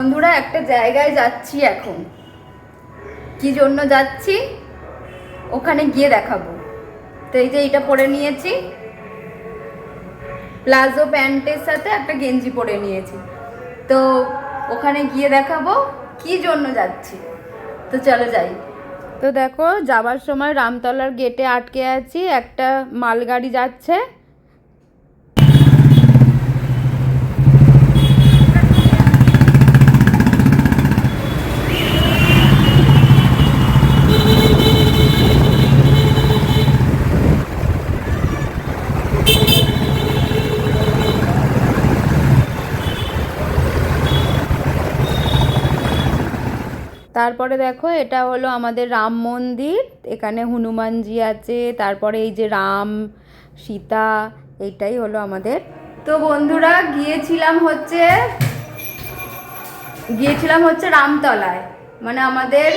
বন্ধুরা একটা জায়গায় যাচ্ছি এখন। কি জন্য যাচ্ছি ওখানে গিয়ে দেখাবো। তো এই যে এটা পরে নিয়েছি, প্লাজো প্যান্টের সাথে একটা গেঞ্জি পরে নিয়েছি। তো ওখানে গিয়ে দেখাবো কি জন্য যাচ্ছি। তো চলো যাই। তো দেখো যাবার সময় রামতলার গেটে আটকে আছি, একটা মালগাড়ি যাচ্ছে। তারপরে দেখো এটা হলো আমাদের রাম মন্দির। এখানে হনুমানজি আছে, তারপরে এই যে রাম সীতা, এইটাই হলো আমাদের। তো বন্ধুরা গিয়েছিলাম হচ্ছে রামতলায়, মানে আমাদের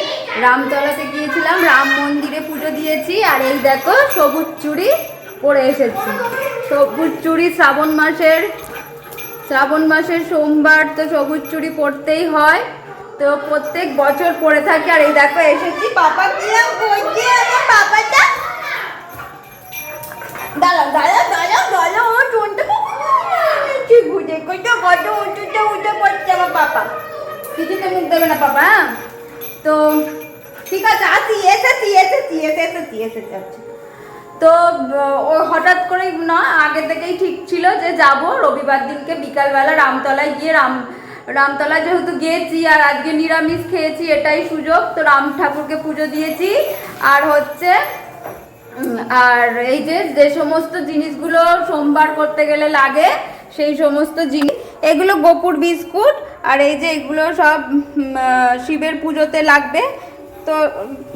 রামতলাতে গিয়েছিলাম, রাম মন্দিরে পুজো দিয়েছি। আর এই দেখো সবুজ চুড়ি পরে এসেছি। সবুজ চুড়ি শ্রাবণ মাসের সোমবার তো সবুজ চুড়ি পরতেই হয়, তো প্রত্যেক বছর পরে থাকি। আর এই দেখো এসেছি, পাপা দিলাম কইছে আমার পাপাটা। দাঁড়াও দাঁড়াও দাঁড়াও দাঁড়াও, ও টোনটা ঠিক বুঝে কইটা কত উঁচুতে পড়ছে আমার পাপা। কিছুতে মুখ দেবে না পাপা। তো ঠিক আছে, এসেছি। তো ও হঠাৎ করেই না, আগে থেকেই ঠিক ছিল যে যাব রবিবার দিনকে বিকালবেলা রামতলায় গিয়ে রামতলায় যেহেতু গিয়েছি আর আজকে নিরামিষ খেয়েছি, এটাই সুযোগ। তো রাম ঠাকুরকে পুজো দিয়েছি। আর এই যে সমস্ত জিনিসগুলো সোমবার করতে গেলে লাগে, সেই সমস্ত জিনিস, এগুলো গোপুর বিস্কুট, আর এই যে এগুলো সব শিবের পুজোতে লাগবে, তো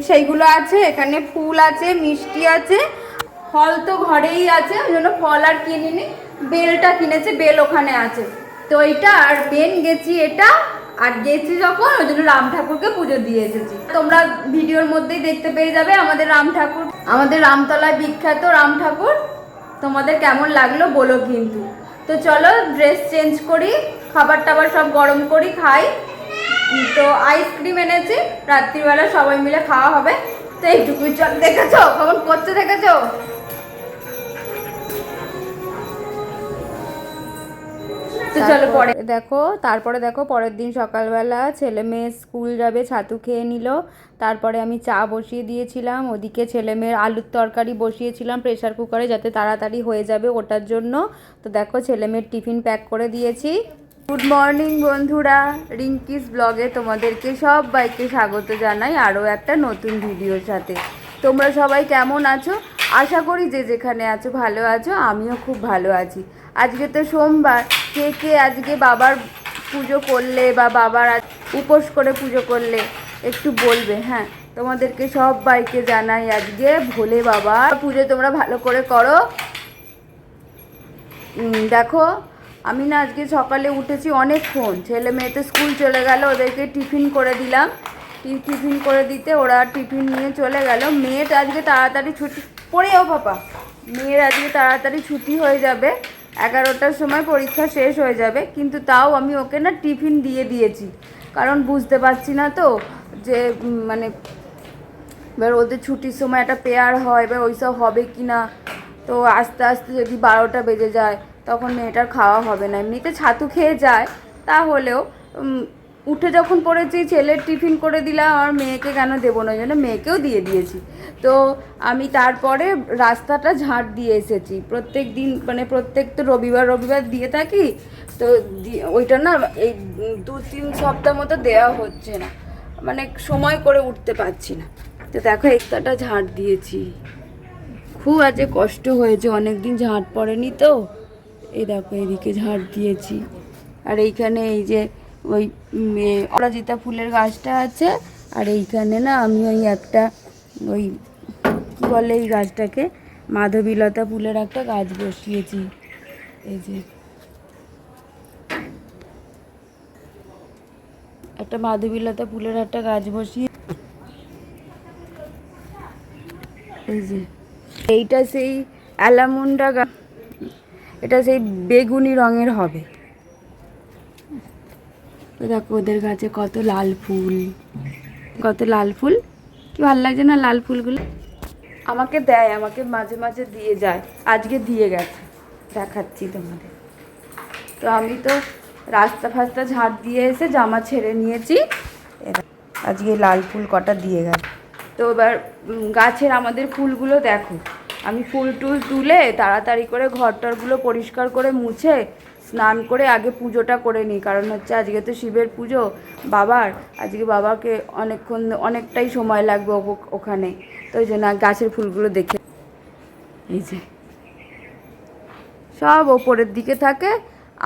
সেইগুলো আছে। এখানে ফুল আছে, মিষ্টি আছে, ফল তো ঘরেই আছে, ওই জন্য ফল আর কিনিনি। বেলটা কিনেছে, বেল ওখানে আছে। তো এইটা আর মেন গেছি এটা, আর গেছি যখন ওই জন্য রাম ঠাকুরকে পুজো দিয়ে এসেছি। তোমরা ভিডিওর মধ্যেই দেখতে পেয়ে যাবে আমাদের রাম ঠাকুর, আমাদের রামতলায় বিখ্যাত রাম ঠাকুর। তোমাদের কেমন লাগলো বলো কিন্তু। তো চলো ড্রেস চেঞ্জ করি, খাবার টাবার সব গরম করি, খাই। তো আইসক্রিম এনেছি, রাত্রিবেলা সবাই মিলে খাওয়া হবে। তো এইটুকুই। চল, দেখেছো কেমন করছে, দেখেছো? তারপরে দেখো পরের দিন সকালবেলা ছেলে মেয়ে স্কুল যাবে, ছাতু খেয়ে নিল। তারপরে আমি চা বসিয়ে দিয়েছিলাম, ওদিকে ছেলে মেয়ের আলুর তরকারি বসিয়েছিলাম প্রেসার কুকারে, যাতে তাড়াতাড়ি হয়ে যাবে ওটার জন্য। তো দেখো ছেলে মেয়ের টিফিন প্যাক করে দিয়েছি। গুড মর্নিং বন্ধুরা, রিঙ্কিস ব্লগে তোমাদেরকে সবাইকে স্বাগত জানাই আরও একটা নতুন ভিডিওর সাথে। তোমরা সবাই কেমন আছো? আশা করি যে যেখানে আছো ভালো আছো, আমিও খুব ভালো আছি। আজকে তো সোমবার, কে আজকে বাবার পুজো করলে বা বাবার উপোস করে পুজো করলে একটু বলবে। হ্যাঁ, তোমাদেরকে সবাইকে জানাই আজকে ভোলে বাবা পুজো তোমরা ভালো করে করো। দেখো আমি না আজকে সকালে উঠেছি অনেকক্ষণ, ছেলে মেয়ে তো স্কুল চলে গেল, ওদেরকে টিফিন করে দিলাম। টিফিন করে দিতে ওরা টিফিন নিয়ে চলে গেল। মেয়ের আজকে তাড়াতাড়ি ছুটি পড়েও পাপা, মেয়ের আজকে তাড়াতাড়ি ছুটি হয়ে যাবে, 11টার সময় পরীক্ষা শেষ হয়ে যাবে। কিন্তু তাও আমি ওকে না টিফিন দিয়ে দিয়েছি, কারণ বুঝতে পারছি না তো যে মানে এবার ওদের ছুটির সময় একটা পেয়ার হয়, এবার ওইসব হবে কি না। তো আস্তে আস্তে যদি 12টা বেজে যায় তখন মেয়েটার খাওয়া হবে না। এমনিতে ছাতু খেয়ে যায়, তাহলেও উঠে যখন পড়েছি ছেলের টিফিন করে দিলাম, আর মেয়েকে কেন দেবো না, ওই জন্য মেয়েকেও দিয়ে দিয়েছি। তো আমি তারপরে রাস্তাটা ঝাঁট দিয়ে এসেছি। প্রত্যেক দিন মানে প্রত্যেক তো রবিবার দিয়ে থাকি, তো ওইটা না এই 2-3 সপ্তাহ মতো দেওয়া হচ্ছে না, মানে সময় করে উঠতে পারছি না। তো দেখো একটাটা ঝাঁট দিয়েছি, খুব আজকে কষ্ট হয়েছে, অনেক দিন ঝাঁট পড়েনি তো। এই দেখো এদিকে ঝাঁট দিয়েছি, আর এইখানে এই যে ওই অপরাজিতা ফুলের গাছটা আছে, আর এইখানে না আমি ওই একটা ওই কী বলে এই গাছটাকে, মাধবীলতা ফুলের একটা গাছ বসিয়েছি। এই যে একটা মাধবীলতা ফুলের একটা গাছ বসিয়ে, এই যে এইটা সেই অ্যালামুন্ডা গাছ, এটা সেই বেগুনি রঙের হবে। দেখো ওদের গাছে কত লাল ফুল, কত লাল ফুল, কি ভালো লাগছে না লাল ফুলগুলো। আমাকে দেয়, আমাকে মাঝে মাঝে দিয়ে যায়, আজকে দিয়ে গেছে, দেখাচ্ছি তোমাদের। তো আমি তো রাস্তা ফাস্তা ঝাড় দিয়ে এসে জামা ছেড়ে নিয়েছি, আজকে লাল ফুল কটা দিয়ে গেছে। তো এবার গাছের আমাদের ফুলগুলো দেখো, আমি ফুল টুল তুলে তাড়াতাড়ি করে ঘরটরগুলো পরিষ্কার করে মুছে স্নান করে আগে পুজোটা করে নিই, কারণ হচ্ছে আজকে তো শিবের পুজো বাবার, আজকে বাবাকে অনেকটাই সময় লাগবে ওখানে, তো ওই জন্য গাছের ফুলগুলো দেখে। এই যে সব ওপরের দিকে থাকে,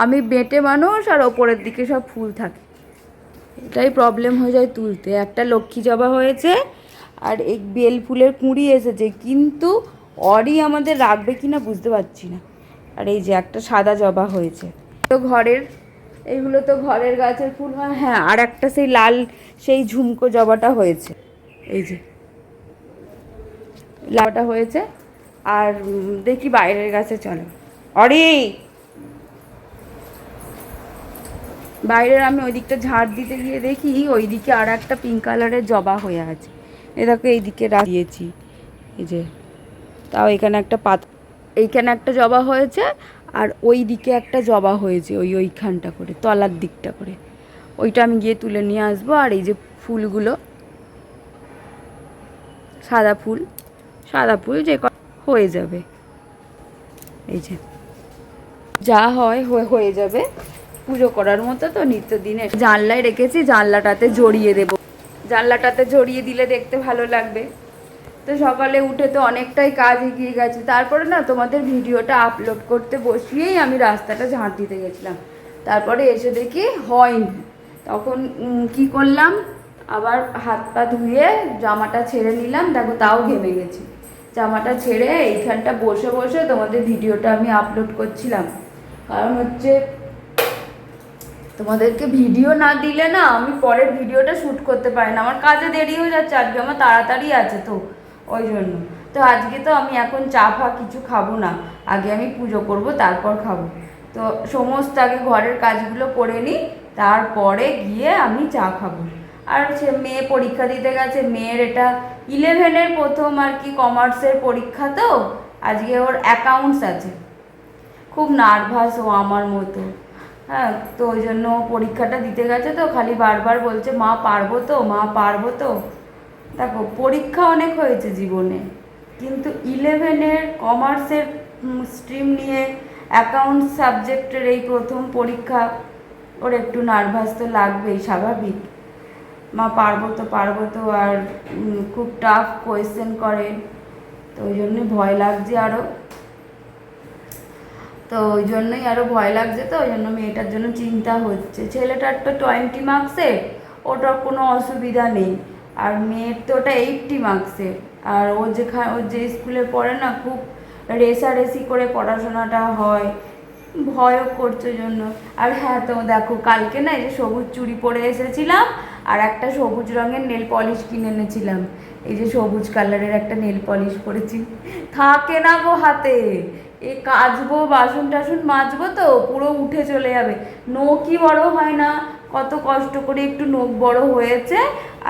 আমি বেটে মানুষ আর ওপরের দিকে সব ফুল থাকে, এটাই প্রবলেম হয়ে যায় তুলতে। একটা লক্ষ্মী জবা হয়েছে আর এই বেল ফুলের কুঁড়ি এসেছে, কিন্তু অরই আমাদের রাখবে কি না বুঝতে পারছি না। আর এই যে একটা সাদা জবা হয়েছে, তো ঘরের এইগুলো তো ঘরের গাছের ফুল হয়। হ্যাঁ, আর একটা সেই লাল সেই ঝুমকো জবাটা হয়েছে, এই যে লালটা হয়েছে। আর দেখি বাইরের গাছে, চলো অরি বাইরের, আমি ওই দিকটা ঝাড় দিতে গিয়ে দেখি ওই দিকে আর একটা পিঙ্ক কালারের জবা হয়ে আছে, এ দেখো এই দিকে দিয়েছি, এই যে তাও এখানে একটা এইখানে একটা জবা হয়েছে আর ওই দিকে একটা জবা হয়েছে, ওইখানটা করে তলার দিকটা করে, ওইটা আমি গিয়ে তুলে নিয়ে আসবো। আর এই যে ফুলগুলো সাদা ফুল, সাদা ফুল যে হয়ে যাবে, এই যে যা হয় হয়ে যাবে পুজো করার মতো। তো নিত্যদিনের জানলায় রেখেছি, জানলাটাতে জড়িয়ে দেব, জানলাটাতে জড়িয়ে দিলে দেখতে ভালো লাগবে। তো সকালে উঠে তো অনেকটাই কাজ এগিয়ে গেছে, তারপরে না তোমাদের ভিডিওটা আপলোড করতে বসিয়েই আমি রাস্তাটা ঝাঁট দিতে গেছিলাম, তারপরে এসে দেখি হয়নি। তখন কি করলাম, আবার হাত পা ধুয়ে জামাটা ছেড়ে নিলাম, দেখো তাও ঘেমে গেছি। জামাটা ছেড়ে এইখানটা বসে বসে তোমাদের ভিডিওটা আমি আপলোড করছিলাম, কারণ হচ্ছে তোমাদেরকে ভিডিও না দিলে না আমি পরের ভিডিওটা শ্যুট করতে পারি না, আমার কাজে দেরি হয়ে যাচ্ছে, আজকে আমার তাড়াতাড়ি আছে, তো ওই জন্য। তো আজকে তো আমি এখন চা ফা কিছু খাবো না, আগে আমি পুজো করব তারপর খাবো। তো সমস্ত আগে ঘরের কাজগুলো করে নিই, তারপরে গিয়ে আমি চা খাবো। আর সে মেয়ে পরীক্ষা দিতে গেছে, মেয়ের এটা 11-এর প্রথম আর কি কমার্সের পরীক্ষা, তো আজকে ওর অ্যাকাউন্টস আছে, খুব নার্ভাস ও আমার মতো। হ্যাঁ, তো ওই জন্য পরীক্ষাটা দিতে গেছে, তো খালি বারবার বলছে মা পারবো তো, মা পারবো তো। দেখো পরীক্ষা অনেক হয়েছে জীবনে, কিন্তু 11-এর কমার্সের স্ট্রিম নিয়ে অ্যাকাউন্টস সাবজেক্টের এই প্রথম পরীক্ষা, ওর একটু নার্ভাস তো লাগবেই, স্বাভাবিক। মা পারবো তো পারবো তো, আর খুব টাফ কোয়েশ্চেন করে, তো ওই জন্যই ভয় লাগছে আরও, তো ওই জন্যই আরও ভয় লাগছে। তো ওই জন্য মেয়েটার জন্য চিন্তা হচ্ছে। ছেলেটার তো 20 মার্কসের, ওটার কোনো অসুবিধা নেই, আর মেয়ের তো ওটা 80 মার্কসের। আর ও যে স্কুলে পড়ে না, খুব রেসারেসি করে পড়াশোনাটা হয়, ভয়ও করছে জন্য। আর হ্যাঁ, তো দেখো কালকে না এই যে সবুজ চুড়ি পরে এসেছিলাম, আর একটা সবুজ রঙের নেল পলিশ কিনে এনেছিলাম, এই যে সবুজ কালারের একটা নেল পলিশ পরেছি, থাকে না গো হাতে, এ কাচবো বাসন টাসন মাজবো তো পুরো উঠে চলে যাবে, নখই বড় হয় না, কত কষ্ট করে একটু নখ বড় হয়েছে।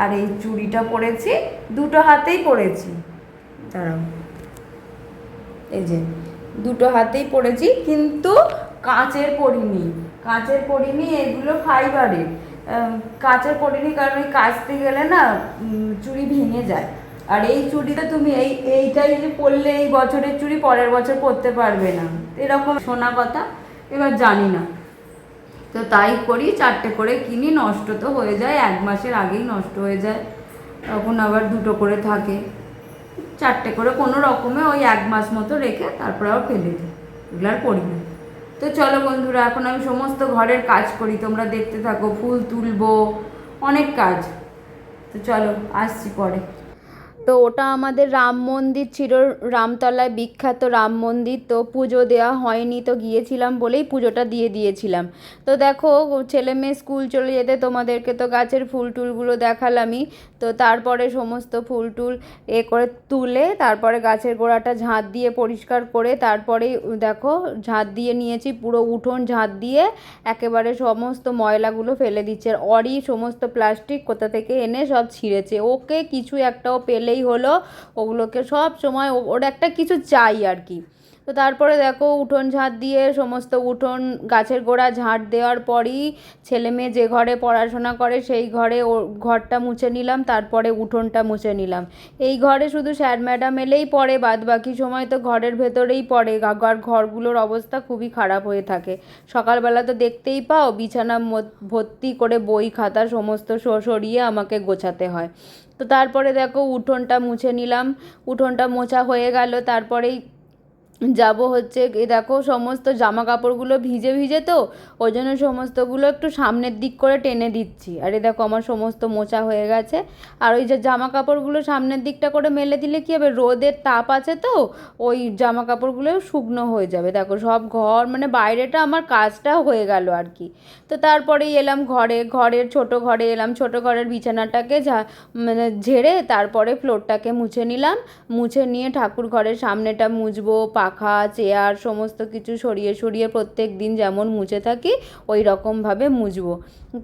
আর এই চুড়িটা পরেছি, দুটো হাতেই পরেছি, দাঁড়াও, এই যে দুটো হাতেই পরেছি, কিন্তু কাঁচের পরিনি, এগুলো ফাইবারের। কাঁচের পরিনি কারণ ওই কাচতে গেলে না চুড়ি ভেঙে যায়, আর এই চুড়িটা তুমি এইটাই যে পরলে এই বছরের চুড়ি পরের বছর পরতে পারবে না, এরকম শোনা কথা, এবার জানি না। তো তাই করি, 4টে করে কিনি, নষ্ট তো হয়ে যায়, 1 মাসের আগেই নষ্ট হয়ে যায়, তখন আবার 2টো করে থাকে, 4টে করে কোনো রকমে ওই 1 মাস মতো রেখে তারপর আবার ফেলে দিই, এগুলো আর করি না। তো চলো বন্ধুরা, এখন আমি সমস্ত ঘরের কাজ করি, তোমরা দেখতে থাকো, ফুল তুলবো, অনেক কাজ। তো চলো আসছি পরে। তো ওটা আমাদের রাম মন্দির ছিল, রামতলায় বিখ্যাত রাম মন্দির। তো পুজো দেওয়া হয়নি, তো গিয়েছিলাম বলেই পুজোটা দিয়ে দিয়েছিলাম। তো দেখো ছেলে মেয়ে স্কুল চলে যেতে তোমাদেরকে তো গাছের ফুল টুলগুলো দেখালামই। তো তারপরে সমস্ত ফুল টুল করে তুলে তারপরে গাছের গোড়াটা ঝাঁট দিয়ে পরিষ্কার করে তারপরে দেখো ঝাঁট দিয়ে নিয়েছি, পুরো উঠোন ঝাঁট দিয়ে একেবারে সমস্ত ময়লাগুলো ফেলে দিচ্ছে। আর অরি সমস্ত প্লাস্টিক কোথা থেকে এনে সব ছিঁড়েছে, ওকে কিছু একটাও পেলেই হলো, ওগুলোকে সব সময় ওর একটা কিছু চাই আর কি। তো তারপরে দেখো উঠোন ঝাঁট দিয়ে সমস্ত উঠোন গাছের গোড়া ঝাঁট দেওয়ার পরই ছেলে মেয়ে যে ঘরে পড়াশোনা করে সেই ঘরে ও ঘরটা মুছে নিলাম, তারপরে উঠোনটা মুছে নিলাম। এই ঘরে শুধু স্যার ম্যাডাম এলেই পড়ে, বাদ বাকি সময় তো ঘরের ভেতরেই পড়ে। ঘরগুলোর অবস্থা খুবই খারাপ হয়ে থাকে। সকালবেলা তো দেখতেই পাও বিছানা ভর্তি করে বই খাতা সমস্ত সরিয়ে আমাকে গোছাতে হয়। তো তারপরে দেখো উঠোনটা মুছে নিলাম, উঠোনটা মোছা হয়ে গেল। তারপরেই যাব হচ্ছে দেখো সমস্ত জামা কাপড়গুলো ভিজে ভিজে তো ওই জন্য সমস্তগুলো একটু সামনের দিক করে টেনে দিচ্ছি। আর দেখো আমার সমস্ত মোছা হয়ে গেছে। আর ওই যে জামা কাপড়গুলো সামনের দিকটা করে মেলে দিলে কী হবে, রোদের তাপ আছে তো ওই জামা কাপড়গুলোও শুকনো হয়ে যাবে। দেখো সব ঘর মানে বাইরেটা আমার কাজটা হয়ে গেল আর কি। তো তারপরেই এলাম ঘরের ছোট ঘরে এলাম, ছোট ঘরের বিছানাটাকে মানে ঝেড়ে তারপরে ফ্লোরটাকে মুছে নিলাম। মুছে নিয়ে ঠাকুর ঘরের সামনেটা মুছবো, পাখা চেয়ার সমস্ত কিছু সরিয়ে সরিয়ে প্রত্যেক দিন যেমন মুছে থাকি ওই রকমভাবে মুছবো।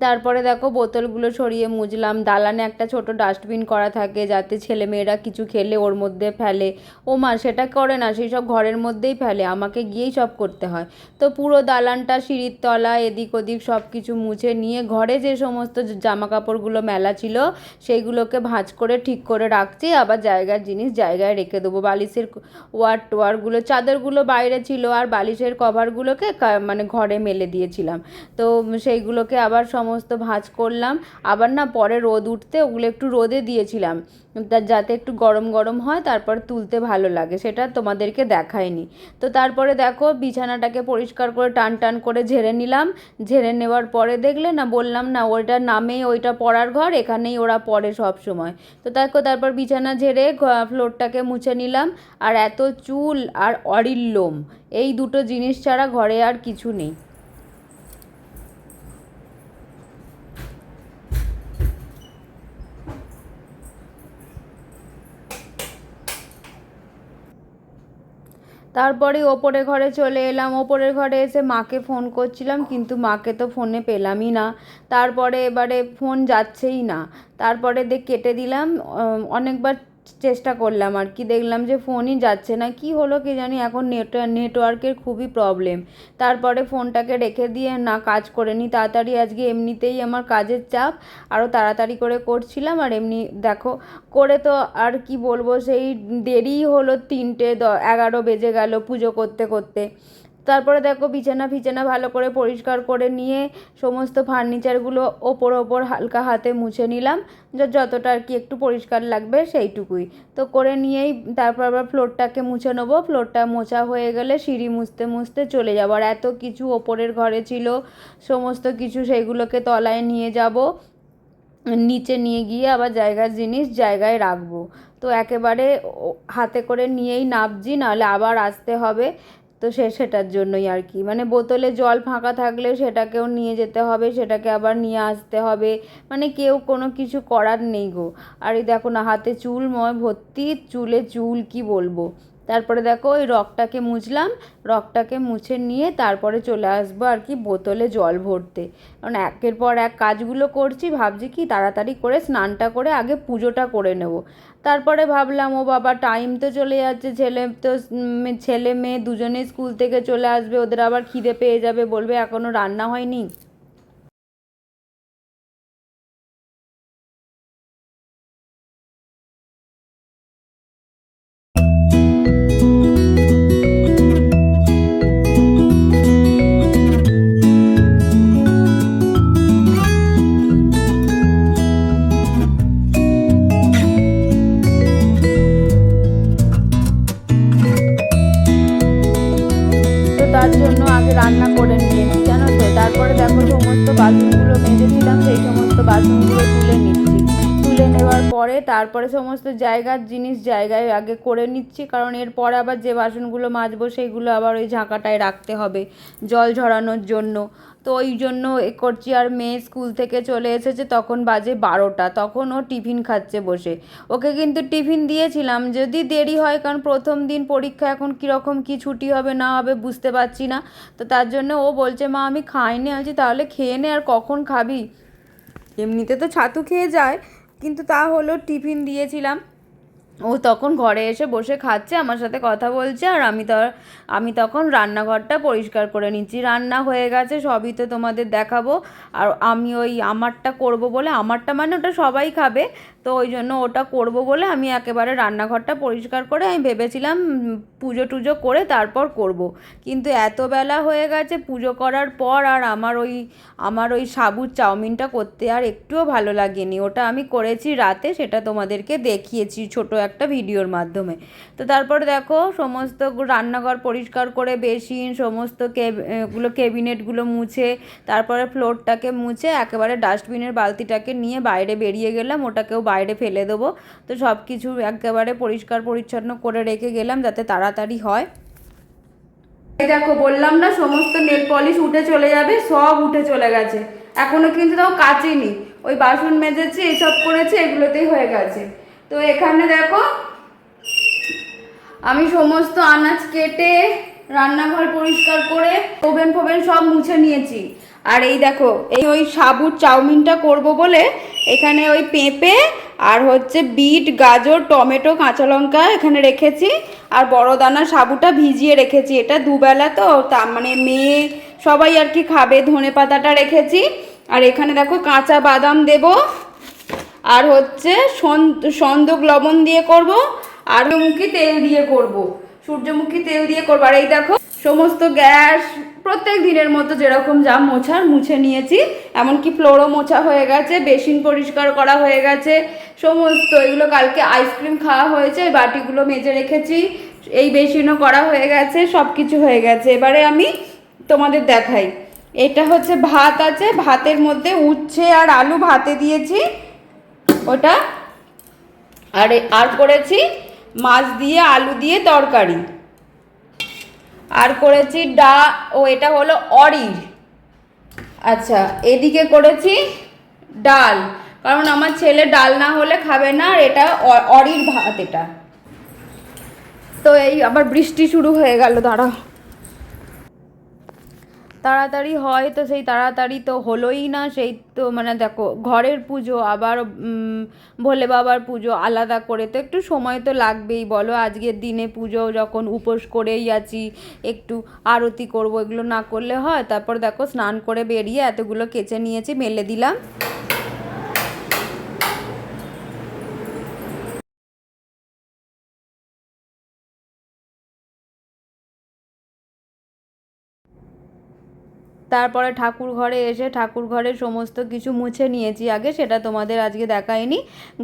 তারপরে দেখো বোতলগুলো সরিয়ে মুছলাম। দালানে একটা ছোট ডাস্টবিন করা থাকে যাতে ছেলেমেয়েরা কিছু খেলে ওর মধ্যে ফেলে, ও মা সেটা করে না, সেই সব ঘরের মধ্যেই ফেলে, আমাকে গিয়েই সব করতে হয়। তো পুরো দালানটা সিঁড়ির তলা এদিক ওদিক সব কিছু মুছে নিয়ে ঘরে যে সমস্ত জামা কাপড়গুলো মেলা ছিল সেইগুলোকে ভাঁজ করে ঠিক করে রাখছি, আবার জায়গার জিনিস জায়গায় রেখে দেবো। বালিশের ওয়ারগুলো চাদরগুলো বাইরে ছিল আর বালিশের কভারগুলোকে মানে ঘরে মেলে দিয়েছিলাম। তো সেইগুলোকে আবার সমস্ত ভাঁজ করলাম। আবার না পরে রোদ উঠতে ওগুলো একটু রোদে দিয়েছিলাম যাতে একটু গরম গরম হয়, তারপর তুলতে ভালো লাগে, সেটা তোমাদেরকে দেখায়নি। তো তারপরে দেখো বিছানাটাকে পরিষ্কার করে টান টান করে ঝেড়ে নিলাম। ঝেড়ে নেওয়ার পরে দেখলে না, বললাম না ওইটার নামে ওইটা পড়ার ঘর, এখানেই ওরা পড়ে সব সময়। তো দেখো তারপর বিছানা ঝেড়ে ফ্লোরটাকে মুছে নিলাম। আর এত চুল আর অরির লোম, এই দুটো জিনিস ছাড়া ঘরে আর কিছু নেই। তারপরে ওপরের ঘরে চলে এলাম। ওপরের ঘরে এসে মাকে ফোন করছিলাম কিন্তু মাকে তো ফোনে পেলামই না। তারপরে এবারে ফোন যাচ্ছেই না, তারপরে কেটে দিলাম। অনেকবার চেষ্টা করলাম আর কি, দেখলাম যে ফোনই যাচ্ছে না, কি হলো কি জানি, এখন নেটওয়ার্কের খুবই প্রবলেম। তারপরে ফোনটাকে রেখে দিয়ে না কাজ করে নিই তাড়াতাড়ি, আজকে এমনিতেই আমার কাজের চাপ, আরও তাড়াতাড়ি করে করছিলাম। আর এমনি দেখো করে তো আর কি বলবো, সেই দেরিই হলো, 3:11 বেজে গেল পুজো করতে করতে। তারপরে দেখো বিছানা ভালো করে পরিষ্কার করে নিয়ে সমস্ত ফার্নিচারগুলো ওপর হালকা হাতে মুছে নিলাম, যতটা আর কি একটু পরিষ্কার লাগবে সেইটুকুই। তো করে নিয়েই তারপর আবার ফ্লোরটাকে মুছে নেবো। ফ্লোরটা মোছা হয়ে গেলে সিঁড়ি মুছতে মুছতে চলে যাবো। আর এত কিছু ওপরের ঘরে ছিল সমস্ত কিছু সেইগুলোকে তলায় নিয়ে যাব, নিচে নিয়ে গিয়ে আবার জায়গার জিনিস জায়গায় রাখবো। তো একেবারে হাতে করে নিয়েই নামছি, নাহলে আবার আসতে হবে। তো সেটার জন্যই আর কি, মানে বোতলে জল ফাঁকা থাকলে সেটাকেও নিয়ে যেতে হবে, সেটাকে আবার নিয়ে আসতে হবে, মানে কেউ কোনো কিছু করার নেই গো। আর এই দেখো না হাতে চুলময় ভর্তি, চুল কি বলবো। তারপরে দেখো ওই রগটাকে মুছলাম, রগটাকে মুছে নিয়ে তারপরে চলে আসবো আর কি বোতলে জল ভরতে। কারণ একের পর এক কাজগুলো করছি, ভাবছি কি তাড়াতাড়ি করে স্নানটা করে আগে পুজোটা করে নেব। তারপরে ভাবলাম ও বাবা টাইম তো চলে যাচ্ছে, ছেলে মেয়ে দুজনেই স্কুল থেকে চলে আসবে, ওদের আবার খিদে পেয়ে যাবে, বলবে এখনও রান্না হয়নি। তার জন্য আগে রান্না করে নিয়েছি জানো তো। তারপরে দেখো সমস্ত বাসনগুলো মেজেছিলাম, সেই সমস্ত বাসনগুলো তুলে নিচ্ছি। তুলে নেওয়ার পরে তারপরে সমস্ত জায়গার জিনিস জায়গায় আগে করে নিচ্ছি, কারণ এরপরে আবার যে বাসনগুলো মাজবো সেইগুলো আবার ওই ঝাঁকাটায় রাখতে হবে জল ঝরানোর জন্য। তো ওই জন্য এ করছি। আর মেয়ে স্কুল থেকে চলে এসেছে, তখন বাজে 12টা, তখন ও টিফিন খাচ্ছে বসে। ওকে কিন্তু টিফিন দিয়েছিলাম, যদি দেরি হয়, কারণ প্রথম দিন পরীক্ষা, এখন কীরকম কী ছুটি হবে না হবে বুঝতে পারছি না। তো তার জন্য ও বলছে মা আমি খাইনি। আছি তাহলে খেয়ে নে, আর কখন খাবি, এমনিতে তো ছাতু খেয়ে যায়, কিন্তু তা হলো টিফিন দিয়েছিলাম। ও তখন ঘরে এসে বসে খাচ্ছে, আমার সাথে কথা বলছে, আর আমি তখন রান্নাঘরটা পরিষ্কার করে নিচ্ছি। রান্না হয়ে গেছে, সবই তো তোমাদের দেখাবো। আর আমি ওই আমারটা করব বলে, আমারটা মানে ওটা সবাই খাবে, তো ওই জন্য ওটা করব বলে আমি একেবারে রান্নাঘরটা পরিষ্কার করে আমি ভেবেছিলাম পুজো টুজো করে তারপর করব। কিন্তু এত বেলা হয়ে গেছে পুজো করার পর, আর আমার ওই সাবুর চাউমিনটা করতে আর একটুও ভালো লাগেনি। ওটা আমি করেছি রাতে, সেটা তোমাদেরকে দেখিয়েছি ছোট একটা ভিডিওর মাধ্যমে। তো তারপর দেখো সমস্ত রান্নাঘর পরিষ্কার করে, বেসিন সমস্ত ক্যাবিনেটগুলো মুছে, তারপরে ফ্লোরটাকে মুছে একেবারে ডাস্টবিনের বালতিটাকে নিয়ে বাইরে বেরিয়ে গেলাম, ওটাকেও বাইরে ফেলে দেবো। তো সব কিছু একেবারে পরিষ্কার পরিচ্ছন্ন করে রেখে গেলাম যাতে তাড়াতাড়ি হয়। এই দেখো বললাম না সমস্ত নেল পলিশ উঠে চলে যাবে, সব উঠে চলে গেছে। এখনো কিন্তু তাও কাচিনি, ওই বাসন মেজেছি, এইসব করেছি, এগুলোতেই হয়ে গেছে। তো এখানে দেখো আমি সমস্ত আনাজ কেটে রান্নাঘর পরিষ্কার করে ওভেন ফোভেন সব মুছে নিয়েছি। আর এই দেখো ওই সাবুর চাউমিনটা করব বলে এখানে ওই পেঁপে আর হচ্ছে বিট, গাজর, টমেটো, কাঁচা লঙ্কা এখানে রেখেছি, আর বড় দানা সাবুটা ভিজিয়ে রেখেছি। এটা দুবেলা তো, তার মানে মেয়ে সবাই আর কি খাবে। ধনে পাতাটা রেখেছি, আর এখানে দেখো কাঁচা বাদাম দেব, আর হচ্ছে সন্দক লবণ দিয়ে করব, আর সূর্যমুখী তেল দিয়ে করব, সূর্যমুখী তেল দিয়ে করব। আর এই দেখো সমস্ত গ্যাস প্রত্যেক দিনের মতো যেরকম যা মোছার মুছে নিয়েছি, এমনকি ফ্লোরও মোছা হয়ে গেছে, বেসিন পরিষ্কার করা হয়ে গেছে সমস্ত। এগুলো কালকে আইসক্রিম খাওয়া হয়েছে, বাটিগুলো মেজে রেখেছি, এই বেসিনও করা হয়ে গেছে, সব কিছু হয়ে গেছে। এবারে আমি তোমাদের দেখাই। এটা হচ্ছে ভাত আছে, ভাতের মধ্যে উচ্ছে আর আলু ভাতে দিয়েছি ওটা, আর করেছি মাছ দিয়ে আলু দিয়ে তরকারি, আর করেছি এটা হলো অরির। আচ্ছা এদিকে করেছি ডাল, কারণ আমার ছেলে ডাল না হলে খাবে না, আর এটা অরির ভাত এটা। তো এই আবার বৃষ্টি শুরু হয়ে গেল, দাঁড়াও। তাড়াতাড়ি হয় তো সেই তাড়াতাড়ি তো হলোই না, সেই তো মানে দেখো ঘরের পুজো আবার ভোলে বাবার পুজো আলাদা করে, তো একটু সময় তো লাগবেই বলো। আজকের দিনে পুজো যখন উপোস করেই আছি, একটু আরতি করব, এগুলো না করলে হয়। তারপর দেখো স্নান করে বেরিয়ে এতগুলো কেচে নিয়েছি, মেলে দিলাম। তারপরে ঠাকুর ঘরে এসে ঠাকুর ঘরে সমস্ত কিছু মুছে নিয়েছি আগে, সেটা তোমাদের আজকে দেখাইনি।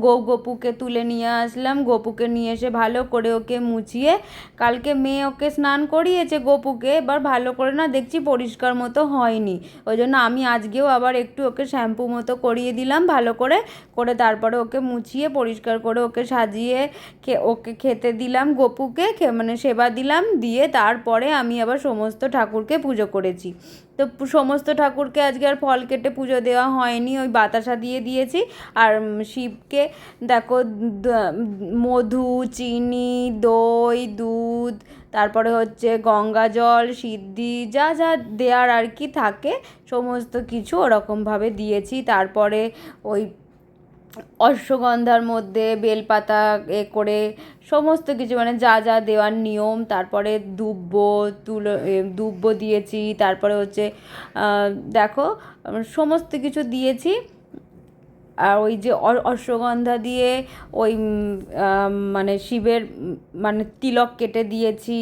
গপুকে তুলে নিয়ে আসলাম, গপুকে নিয়ে এসে ভালো করে ওকে মুছিয়ে, কালকে মেয়ে ওকে স্নান করিয়েছে গপুকে, এবার ভালো করে না দেখছি পরিষ্কার মতো হয়নি, ওই জন্য আমি আজকেও আবার একটু ওকে শ্যাম্পু মতো করিয়ে দিলাম ভালো করে তারপরে ওকে মুছিয়ে পরিষ্কার করে ওকে সাজিয়ে ওকে খেতে দিলাম, গপুকে মানে সেবা দিলাম, দিয়ে তারপরে আমি আবার সমস্ত ঠাকুরকে পুজো করেছি। তো সমস্ত ঠাকুরকে আজকে আর ফল কেটে পুজো দেওয়া হয়নি, ওই বাতাসা দিয়ে দিয়েছি। আর শিবকে দেখো মধু, চিনি, দই, দুধ, তারপরে হচ্ছে গঙ্গা জল, সিদ্ধি, যা যা দেওয়ার আর কি থাকে সমস্ত কিছু ওরকমভাবে দিয়েছি। তারপরে ওই অশ্বগন্ধার মধ্যে বেলপাতা করে সমস্ত কিছু মানে যা যা দেওয়ার নিয়ম, তারপরে দুব্বো দিয়েছি, তারপরে হচ্ছে দেখো সমস্ত কিছু দিয়েছি। আর ওই যে অশ্বগন্ধা দিয়ে ওই মানে শিবের মানে তিলক কেটে দিয়েছি,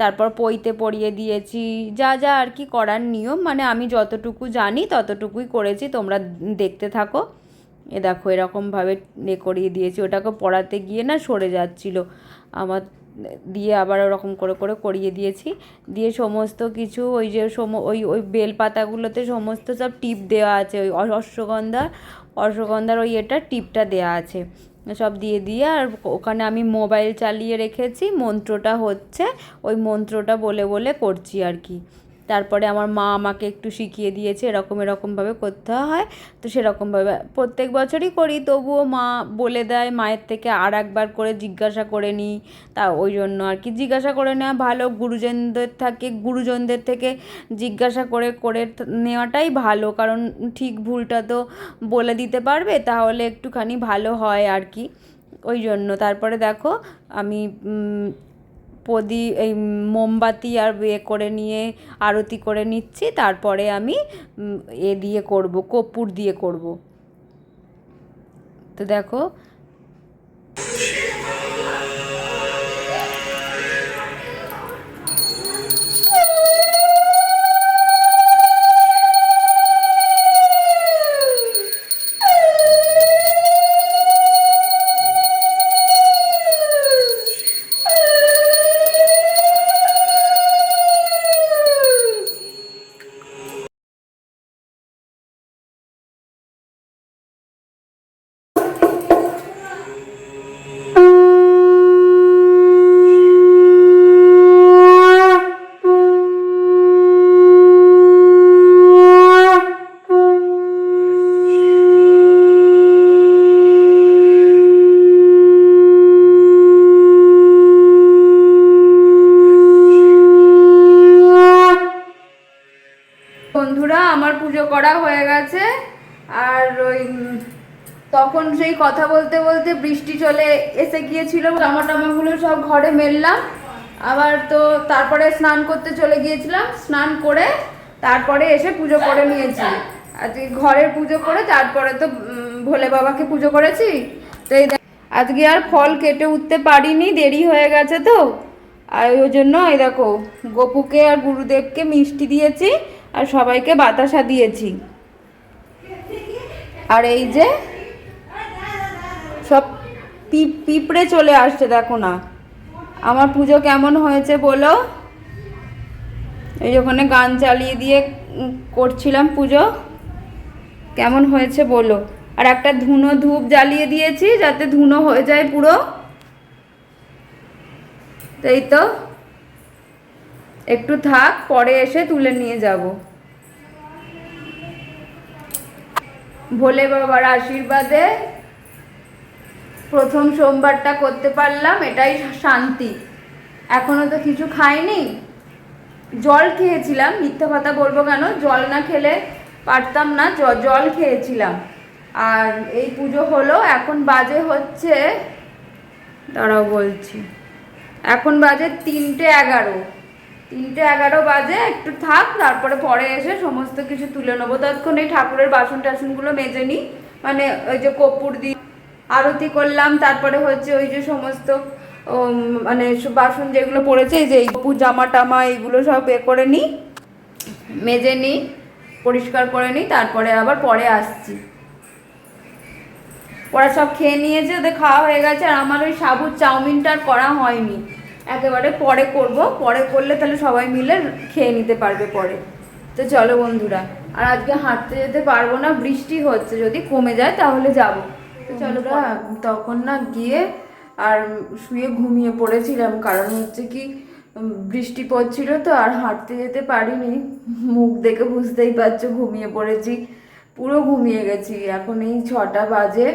তারপর পইতে পরিয়ে দিয়েছি, যা যা আর কি করার নিয়ম, মানে আমি যতটুকু জানি ততটুকুই করেছি, তোমরা দেখতে থাকো। এ দেখো এরকমভাবে করিয়ে দিয়েছি, ওটাকে পড়াতে গিয়ে না সরে যাচ্ছিলো আমার, দিয়ে আবার ওরকম করে করে করিয়ে দিয়েছি। দিয়ে সমস্ত কিছু ওই যে ওই বেলপাতাগুলোতে সমস্ত সব টিপ দেওয়া আছে, ওই অশ্বগন্ধার ওই টিপটা দেওয়া আছে। সব দিয়ে দিয়ে আর ওখানে আমি মোবাইল চালিয়ে রেখেছি, মন্ত্রটা হচ্ছে, ওই মন্ত্রটা বলে বলে করছি আর কি। তারপরে আমার মা আমাকে একটু শিখিয়ে দিয়েছে এরকমভাবে করতে হয়, তো সেরকমভাবে প্রত্যেক বছরই করি, তবুও মা বলে দেয়, মায়ের থেকে আর একবার করে জিজ্ঞাসা করে নিই, তা ওই জন্য আর কি জিজ্ঞাসা করে নেওয়া ভালো, গুরুজনদের থেকে জিজ্ঞাসা করে করে নেওয়াটাই ভালো, কারণ ঠিক ভুলটা তো বলে দিতে পারবে, তাহলে একটুখানি ভালো হয় আর কি, ওই জন্য। তারপরে দেখো আমি এই মোমবাতি আর করে নিয়ে আরতি করে নিচ্ছি, তারপরে আমি দিয়ে করব, কর্পূর দিয়ে করব। তো দেখো বন্ধুরা, আমার পুজো করা হয়ে গেছে, আর ওই তখন সেই কথা বলতে বলতে বৃষ্টি চলে এসে গিয়েছিল, জামা টামাগুলো সব ঘরে মেললাম, আবার তো তারপরে স্নান করতে চলে গিয়েছিলাম, স্নান করে তারপরে এসে পুজো করে নিয়েছি। আজকে ঘরের পুজো করে তারপরে তো ভোলে বাবাকে পুজো করেছি। তো এই আজকে আর ফল কেটে উঠতে পারিনি, দেরি হয়ে গেছে তো, আর ওই জন্য এই দেখো গোপুকে আর গুরুদেবকে মিষ্টি দিয়েছি আর সবাইকে বাতাসা দিয়েছি। আর এই যে সব পিঁপড়ে চলে আসছে, দেখো না। আমার পুজো কেমন হয়েছে বলো। এই ওখানে গান চালিয়ে দিয়ে করছিলাম পুজো, কেমন হয়েছে বলো। আর একটা ধুনো ধূপ জ্বালিয়ে দিয়েছি যাতে ধুনো হয়ে যায় পুরো। এই তো একটু থাক, পরে এসে তুলে নিয়ে যাব। ভোলে বাবার আশীর্বাদে প্রথম সোমবারটা করতে পারলাম, এটাই শান্তি। এখনো তো কিছু খাইনি, জল খেয়েছিলাম, মিথ্যা কথা বলবো কেন, জল না খেলে পারতাম না, জল খেয়েছিলাম। আর এই পুজো হলো, এখন বাজে হচ্ছে, দাঁড়াও বলছি, এখন বাজে 3:11 বাজে। একটু থাক, তারপরে পরে এসে সমস্ত কিছু তুলে নেবো। ততক্ষণ এই ঠাকুরের বাসন টাসনগুলো মেজে নিই, মানে ওই যে কর্পূর দিয়ে আরতি করলাম, তারপরে হচ্ছে ওই যে সমস্ত মানে বাসন যেগুলো পড়েছে, এই যে জামা টামা এইগুলো সব করে নিই, মেজে নিই, পরিষ্কার করে নিই, তারপরে আবার পরে আসছি। ওরা সব খেয়ে নিয়েছে, ওদের খাওয়া হয়ে গেছে, আর আমার ওই সাবুর চাউমিনটা আর করা হয়নি, একেবারে পরে করব, পরে করলে তাহলে সবাই মিলে খেয়ে নিতে পারবে পরে। তো চলো বন্ধুরা, আর আজকে হাঁটতে যেতে পারবো না, বৃষ্টি হচ্ছে, যদি কমে যায় তাহলে যাব। তো চলো, তখন না গিয়ে আর শুয়ে ঘুমিয়ে পড়েছিলাম, কারণ হচ্ছে কি বৃষ্টি পড়ছিল তো, আর হাঁটতে যেতে পারিনি, মুখ দেখে বুঝতেই পারছো ঘুমিয়ে পড়েছি, পুরো ঘুমিয়ে গেছি। এখন এই 6টা বাজে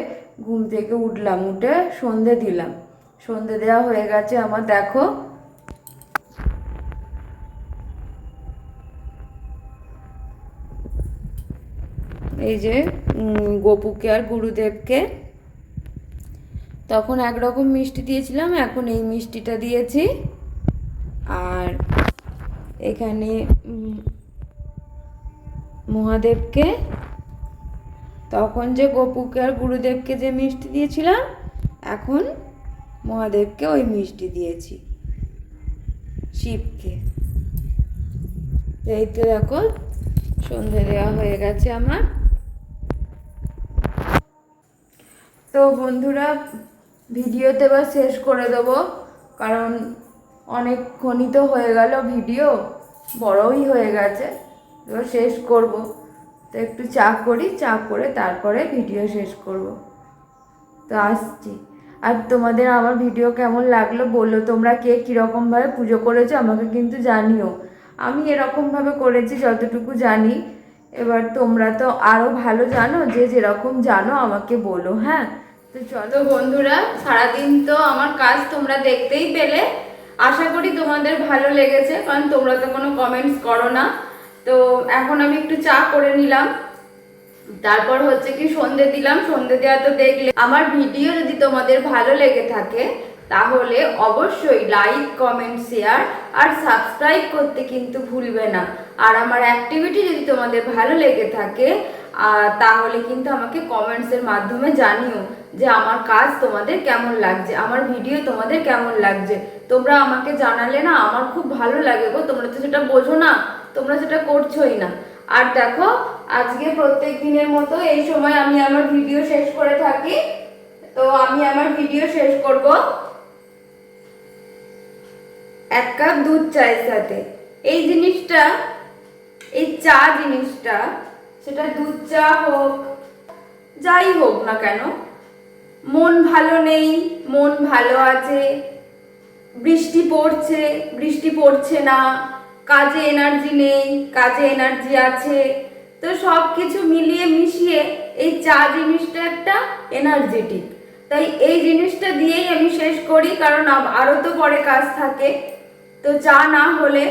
ঘুম থেকে উঠলাম, উঠে সন্ধে দিলাম, সন্ধে দেওয়া হয়ে গেছে আমার। দেখো এই যে গোপুকে আর গুরুদেবকে তখন একরকম মিষ্টি দিয়েছিলাম, এখন এই মিষ্টিটা দিয়েছি। আর এখানে মহাদেবকে তখন যে গোপুকে আর গুরুদেবকে যে মিষ্টি দিয়েছিলাম, এখন মহাদেবকে ওই মিষ্টি দিয়েছি, শিবকে। এই তো দেখো সন্ধে দেওয়া হয়ে গেছে আমার। তো বন্ধুরা, ভিডিওতে এবার শেষ করে দেবো, কারণ অনেকক্ষণই তো হয়ে গেল, ভিডিও বড়ই হয়ে গেছে, এবার শেষ করব। তো একটু চা করি, চা করে তারপরে ভিডিও শেষ করব। তো আসছি। আর তোমাদের আমার ভিডিও কেমন লাগলো বললো, তোমরা কে কীরকমভাবে পুজো করেছো আমাকে কিন্তু জানিও। আমি এরকমভাবে করেছি যতটুকু জানি, এবার তোমরা তো আরও ভালো জানো, যে যেরকম জানো আমাকে বলো। হ্যাঁ, তো চলো বন্ধুরা, সারাদিন তো আমার কাজ তোমরা দেখতেই পেলে। আশা করি তোমাদের ভালো লেগেছে, কারণ তোমরা তো কোনো কমেন্টস করো না। তো এখন আমি একটু চা করে নিলাম, তারপর হচ্ছে কি সন্ধে দিলাম। সন্ধে দেওয়া তো দেখলে। আমার ভিডিও যদি তোমাদের ভালো লেগে থাকে তাহলে অবশ্যই লাইক, কমেন্ট, শেয়ার আর সাবস্ক্রাইব করতে কিন্তু ভুলবে না। আর আমার অ্যাক্টিভিটি যদি তোমাদের ভালো লেগে থাকে তাহলে কিন্তু আমাকে কমেন্টসের মাধ্যমে জানিও যে আমার কাজ তোমাদের কেমন লাগছে, আমার ভিডিও তোমাদের কেমন লাগছে। তোমরা আমাকে জানালে না আমার খুব ভালো লাগে গো। তোমরা তো সেটা বোঝো না, তোমরা সেটা করছোই না। আর দেখো, আজকে প্রত্যেক দিনের মতো এই সময় আমি আমার ভিডিও শেষ করে থাকি। তো আমি আমার ভিডিও শেষ করব 1 কাপ দুধ চায়ের সাথে। এই জিনিসটা, এই চা জিনিসটা, সেটা দুধ চা হোক যাই হোক না কেন, মন ভালো নেই, মন ভালো আছে, বৃষ্টি পড়ছে, বৃষ্টি পড়ছে না, কাজে এনার্জি নেই, কাজে এনার্জি আছে, তো সব কিছু মিলিয়ে মিশিয়ে এই চা জিনিসটা একটা এনার্জেটিক। তাই এই জিনিসটা দিয়েই আমি শেষ করি, কারণ আরও তো পরে কাজ থাকে। তো চা না হলে,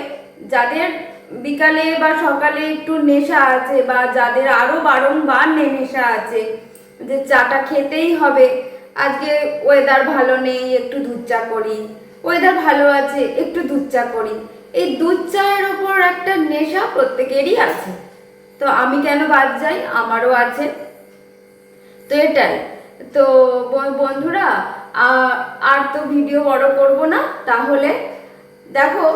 যাদের বিকালে বা সকালে একটু নেশা আছে বা যাদের আরও বারংবার নেশা আছে যে চাটা খেতেই হবে, আজকে ওয়েদার ভালো নেই একটু দুধ চা করি, ওয়েদার ভালো আছে একটু দুধ চা করি, এই দুধ চায়ের ওপর একটা নেশা প্রত্যেকেরই আছে। তো আমি কেন বাদ যাই, আমারও আছে। তো এটাই তো বন্ধুরা, আর তো ভিডিও বড় করব না। তাহলে দেখো,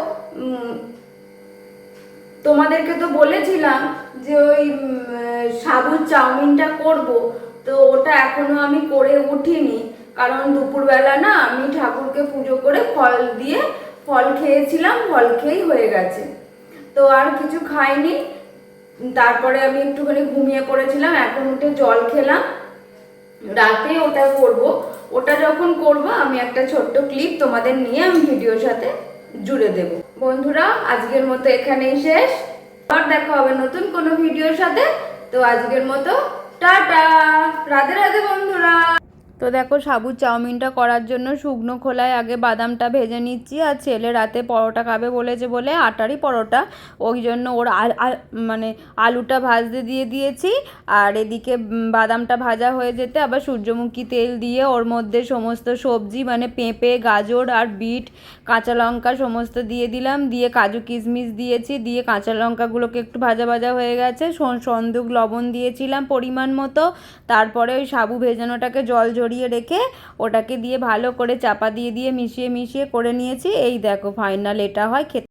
তোমাদেরকে তো বলেছিলাম যে ওই সাবুর চাউমিনটা করব, তো ওটা এখনো আমি করে উঠিনি, কারণ দুপুরবেলা না আমি ঠাকুরকে পুজো করে ফল খেয়েছিলাম, ফল খেয়েই হয়ে গেছে, তো আর কিছু খাইনি। তারপরে আমি একটুখানি ঘুমিয়ে পড়েছিলাম, এখন উঠে জল খেলাম। রাতে ওটা করব, ওটা যখন করব আমি একটা ছোট্ট ক্লিপ তোমাদের নিয়ে আমি ভিডিওর সাথে জুড়ে দেব। বন্ধুরা, আজকের মতো এখানেই শেষ, আবার দেখা হবে নতুন কোনো ভিডিওর সাথে। তো আজকের মতো টাটা, রাধে রাধে বন্ধুরা। তো দেখো, সাবুর চাউমিনটা করার জন্য শুকনো খোলায় আগে বাদামটা ভেজে নিচ্ছি। আর ছেলে রাতে পরোটা খাবে বলেছে বলে, আটারই পরোটা, ওই জন্য ওর মানে আলুটা ভাজতে দিয়ে দিয়েছি। আর এদিকে বাদামটা ভাজা হয়ে যেতে আবার সূর্যমুখী তেল দিয়ে ওর মধ্যে সমস্ত সবজি মানে পেঁপে, গাজর আর বিট, কাঁচা লঙ্কা সমস্ত দিয়ে দিলাম, দিয়ে কাজু কিশমিশ দিয়েছি, দিয়ে কাঁচা লঙ্কাগুলোকে একটু ভাজা ভাজা হয়ে গেছে, সন্দুক লবণ দিয়েছিলাম পরিমাণ মতো। তারপরে ওই সাবু ভেজানোটাকে জল ঝরিয়ে রেখে ওটাকে দিয়ে ভালো করে চাপা দিয়ে মিশিয়ে করে নিয়েছি। এই দেখো ফাইনাল এটা হয় খেতে।